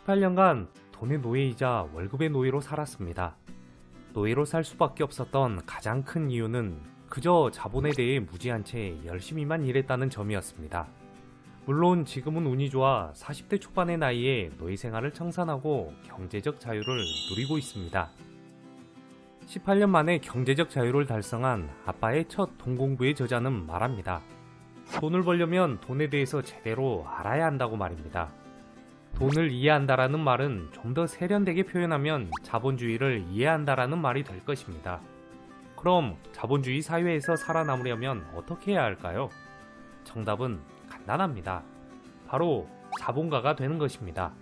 18년간 돈의 노예이자 월급의 노예로 살았습니다. 노예로 살 수밖에 없었던 가장 큰 이유는 그저 자본에 대해 무지한 채 열심히만 일했다는 점이었습니다. 물론 지금은 운이 좋아 40대 초반의 나이에 노예 생활을 청산하고 경제적 자유를 누리고 있습니다. 18년 만에 경제적 자유를 달성한 아빠의 첫 돈 공부의 저자는 말합니다. 돈을 벌려면 돈에 대해서 제대로 알아야 한다고 말입니다. 돈을 이해한다라는 말은 좀 더 세련되게 표현하면 자본주의를 이해한다라는 말이 될 것입니다. 그럼 자본주의 사회에서 살아남으려면 어떻게 해야 할까요? 정답은 간단합니다. 바로 자본가가 되는 것입니다.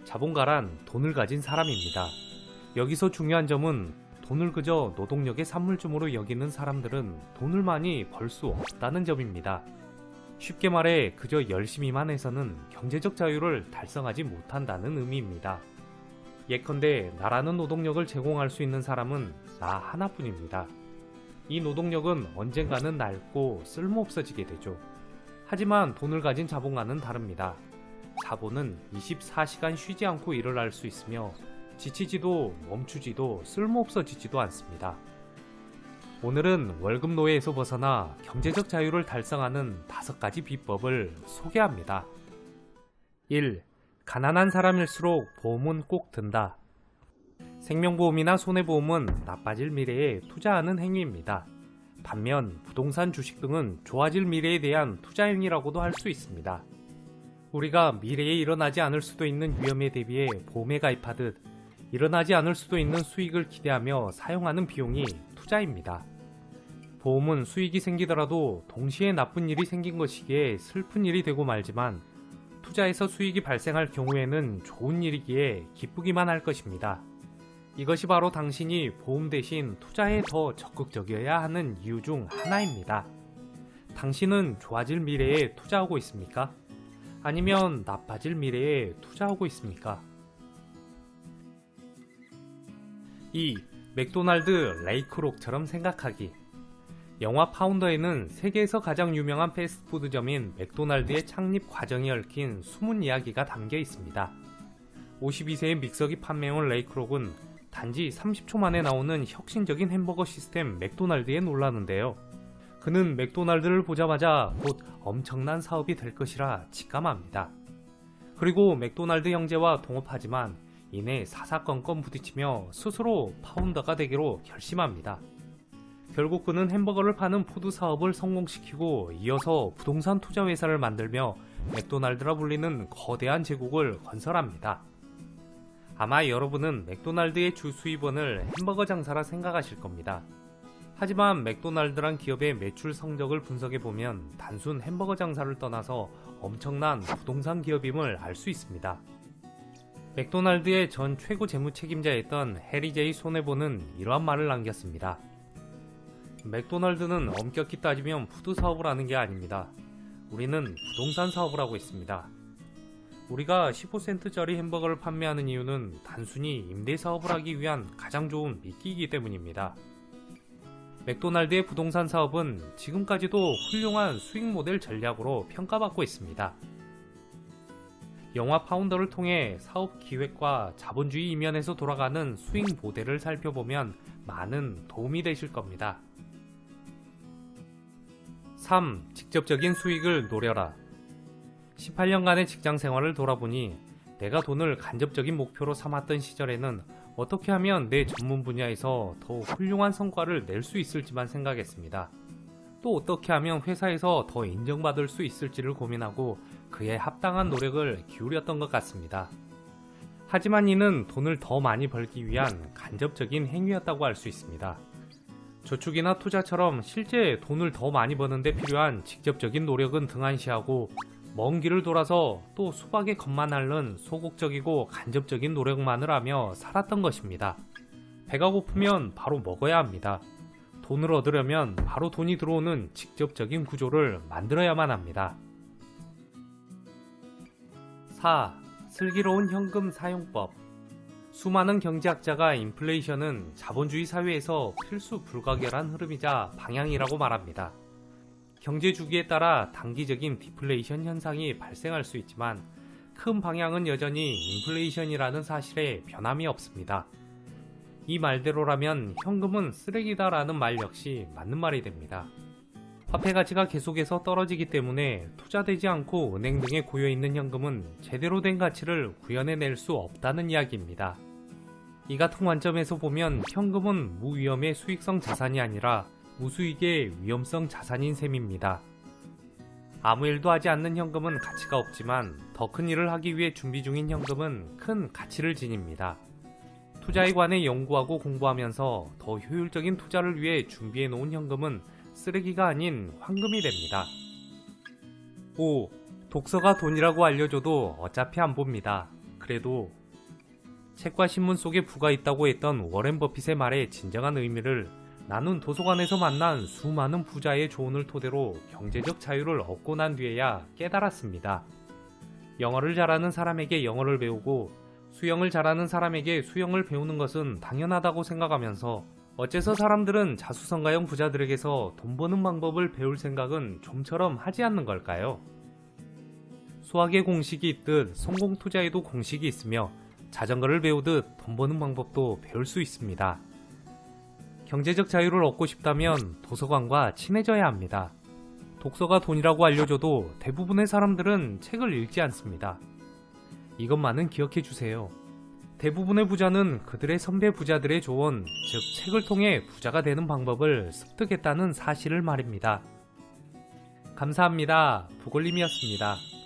자본가란 돈을 가진 사람입니다. 여기서 중요한 점은 돈을 그저 노동력의 산물쯤으로 여기는 사람들은 돈을 많이 벌 수 없다는 점입니다. 쉽게 말해 그저 열심히만 해서는 경제적 자유를 달성하지 못한다는 의미입니다. 예컨대 나라는 노동력을 제공할 수 있는 사람은 나 하나뿐입니다. 이 노동력은 언젠가는 낡고 쓸모없어지게 되죠. 하지만 돈을 가진 자본가는 다릅니다. 자본은 24시간 쉬지 않고 일을 할 수 있으며 지치지도 멈추지도 쓸모없어지지도 않습니다. 오늘은 월급 노예에서 벗어나 경제적 자유를 달성하는 5가지 비법을 소개합니다. 1. 가난한 사람일수록 보험은 꼭 든다. 생명보험이나 손해보험은 나빠질 미래에 투자하는 행위입니다. 반면 부동산, 주식 등은 좋아질 미래에 대한 투자 행위라고도 할 수 있습니다. 우리가 미래에 일어나지 않을 수도 있는 위험에 대비해 보험에 가입하듯 일어나지 않을 수도 있는 수익을 기대하며 사용하는 비용이 투자입니다. 보험은 수익이 생기더라도 동시에 나쁜 일이 생긴 것이기에 슬픈 일이 되고 말지만 투자에서 수익이 발생할 경우에는 좋은 일이기에 기쁘기만 할 것입니다. 이것이 바로 당신이 보험 대신 투자에 더 적극적이어야 하는 이유 중 하나입니다. 당신은 좋아질 미래에 투자하고 있습니까? 아니면 나빠질 미래에 투자하고 있습니까? 2. 맥도날드 레이크록처럼 생각하기. 영화 파운더에는 세계에서 가장 유명한 패스트푸드점인 맥도날드의 창립 과정이 얽힌 숨은 이야기가 담겨 있습니다. 52세의 믹서기 판매원 레이크록은 단지 30초 만에 나오는 혁신적인 햄버거 시스템 맥도날드에 놀라는데요. 그는 맥도날드를 보자마자 곧 엄청난 사업이 될 것이라 직감합니다. 그리고 맥도날드 형제와 동업하지만 이내 사사건건 부딪히며 스스로 파운더가 되기로 결심합니다. 결국 그는 햄버거를 파는 푸드 사업을 성공시키고 이어서 부동산 투자 회사를 만들며 맥도날드라 불리는 거대한 제국을 건설합니다. 아마 여러분은 맥도날드의 주 수입원을 햄버거 장사라 생각하실 겁니다. 하지만 맥도날드란 기업의 매출 성적을 분석해보면 단순 햄버거 장사를 떠나서 엄청난 부동산 기업임을 알 수 있습니다. 맥도날드의 전 최고 재무 책임자였던 해리 제이 손해보는 이러한 말을 남겼습니다. 맥도날드는 엄격히 따지면 푸드 사업을 하는 게 아닙니다. 우리는 부동산 사업을 하고 있습니다. 우리가 15센트짜리 햄버거를 판매하는 이유는 단순히 임대 사업을 하기 위한 가장 좋은 미끼이기 때문입니다. 맥도날드의 부동산 사업은 지금까지도 훌륭한 수익 모델 전략으로 평가받고 있습니다. 영화 파운더를 통해 사업 기획과 자본주의 이면에서 돌아가는 수익 모델을 살펴보면 많은 도움이 되실 겁니다. 3. 직접적인 수익을 노려라. 18년간의 직장 생활을 돌아보니 내가 돈을 간접적인 목표로 삼았던 시절에는 어떻게 하면 내 전문 분야에서 더 훌륭한 성과를 낼 수 있을지만 생각했습니다. 또 어떻게 하면 회사에서 더 인정받을 수 있을지를 고민하고 그에 합당한 노력을 기울였던 것 같습니다. 하지만 이는 돈을 더 많이 벌기 위한 간접적인 행위였다고 할 수 있습니다. 저축이나 투자처럼 실제 돈을 더 많이 버는데 필요한 직접적인 노력은 등한시하고 먼 길을 돌아서 또 수박의 겉만 앓는 소극적이고 간접적인 노력만을 하며 살았던 것입니다. 배가 고프면 바로 먹어야 합니다. 돈을 얻으려면 바로 돈이 들어오는 직접적인 구조를 만들어야만 합니다. 4. 슬기로운 현금 사용법. 수많은 경제학자가 인플레이션은 자본주의 사회에서 필수 불가결한 흐름이자 방향이라고 말합니다. 경제 주기에 따라 단기적인 디플레이션 현상이 발생할 수 있지만 큰 방향은 여전히 인플레이션이라는 사실에 변함이 없습니다. 이 말대로라면 현금은 쓰레기다라는 말 역시 맞는 말이 됩니다. 화폐 가치가 계속해서 떨어지기 때문에 투자되지 않고 은행 등에 고여있는 현금은 제대로 된 가치를 구현해낼 수 없다는 이야기입니다. 이 같은 관점에서 보면 현금은 무위험의 수익성 자산이 아니라 무수익의 위험성 자산인 셈입니다. 아무 일도 하지 않는 현금은 가치가 없지만 더 큰 일을 하기 위해 준비 중인 현금은 큰 가치를 지닙니다. 투자에 관해 연구하고 공부하면서 더 효율적인 투자를 위해 준비해 놓은 현금은 쓰레기가 아닌 황금이 됩니다. 5. 독서가 돈이라고 알려줘도 어차피 안 봅니다. 그래도 책과 신문 속에 부가 있다고 했던 워렌 버핏의 말의 진정한 의미를 나는 도서관에서 만난 수많은 부자의 조언을 토대로 경제적 자유를 얻고 난 뒤에야 깨달았습니다. 영어를 잘하는 사람에게 영어를 배우고 수영을 잘하는 사람에게 수영을 배우는 것은 당연하다고 생각하면서 어째서 사람들은 자수성가형 부자들에게서 돈 버는 방법을 배울 생각은 좀처럼 하지 않는 걸까요? 수학의 공식이 있듯 성공 투자에도 공식이 있으며 자전거를 배우듯 돈 버는 방법도 배울 수 있습니다. 경제적 자유를 얻고 싶다면 도서관과 친해져야 합니다. 독서가 돈이라고 알려줘도 대부분의 사람들은 책을 읽지 않습니다. 이것만은 기억해 주세요. 대부분의 부자는 그들의 선배 부자들의 조언, 즉 책을 통해 부자가 되는 방법을 습득했다는 사실을 말입니다. 감사합니다. 부골님이었습니다.